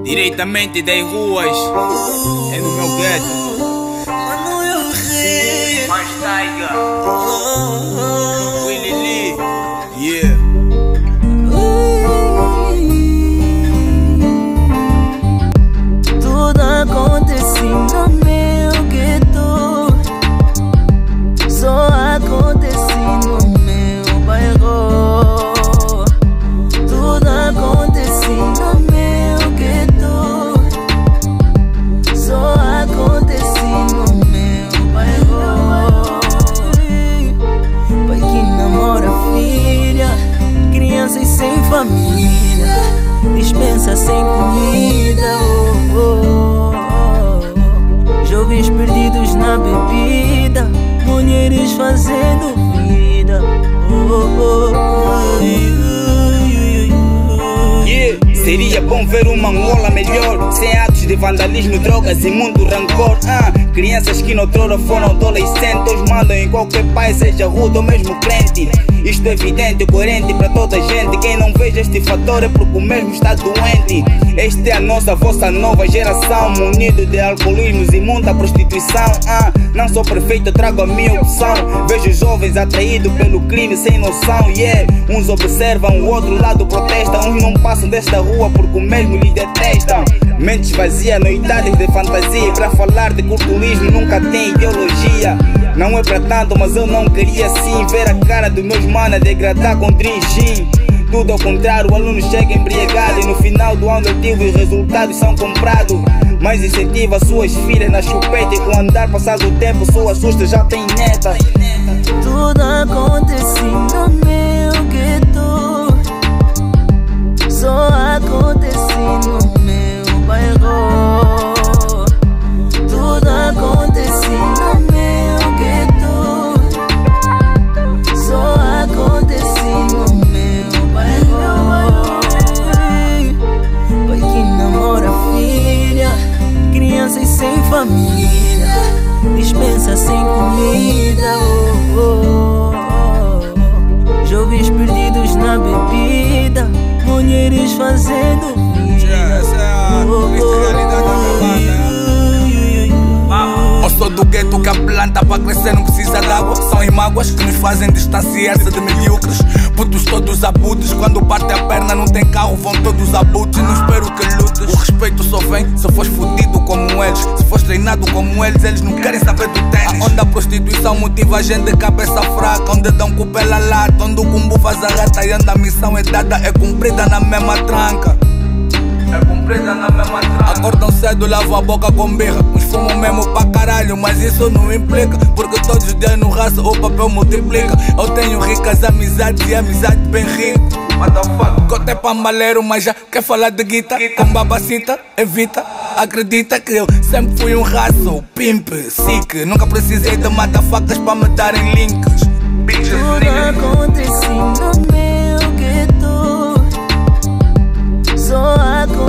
Diretamente das ruas, é no meu gueto. Mano, eu ri. Mais Tiger, Willie Lee, yeah. Tudo acontece no meu gueto, só acontece no meu bairro. Tudo acontece no meu gueto, só acontece no meu bairro. Pai que namora filha, crianças sem família, dispensa sem comida. Jovens perdidos na bebida, mulheres fazendo vida. Seria bom ver uma Angola melhor, sem atos de vandalismo, drogas e muito rancor. Crianças que noutrora foram adolescentes, hoje mandam em qualquer pai, seja rude ou mesmo crente. Isto é evidente e coerente para toda a gente. Quem não veja este fator é porque o mesmo está doente. Esta é a nossa, vossa nova geração, munido de alcoolismos e muita prostituição. Não sou perfeito, eu trago a minha opção. Vejo jovens atraídos pelo crime sem noção, yeah. Uns observam, o outro lado protesta. Uns não passam desta rua porque o mesmo lhe detestam. Mentes vazias, noitadas de fantasia, e para falar de culturismo nunca tem ideologia. Não é para tanto, mas eu não queria assim ver a cara dos meus manos a degradar com Dream Gin. Tudo ao contrário, o aluno chega embriagado e no final do ano letivo os resultados são comprados. Mas incentiva suas filhas na chupeta, e com andar passado o tempo sua susta já tem neta. Tudo acontece no meu gueto, só acontece no meu bairro. Tudo acontece no meu gueto, só acontece no meu bairro. Pai que namora filha, crianças sem família, dispensa sem comida. Jovens perdidos na bebida, mulheres fazendo vida. Essa é a realidade da minha banda. Eu sou do gueto que a planta para crescer não precisa d'água. São as mágoas que nos fazem distanciar-se de medíocres. Putos todos abutres, quando parte a perna não tem carro, vão todos abutres. Não espero que lutes, o respeito só vem se fores fudido como eles. Se fores treinado como eles não querem saber do tênis. Onde a prostituição motiva a gente de cabeça fraca, onde dão cu pela lata, onde o cumbu faz a rata e onde a missão é dada, é cumprida na mesma tranca. É cumprida na mesma tranca. Acordam cedo, lavam a boca com birra, uns fumam mesmo pra caralho, mas isso não implica, porque todos os dias no raça o papel multiplica. Eu tenho ricas amizades e amizade bem rica. Cote pambaleiro, mas já quer falar de guita. Com babacita, evita. Acredita que eu sempre fui um raço, pimp, sick. Nunca precisei de mata-facas pra me darem links. Tudo acontece no meu gueto, só acontece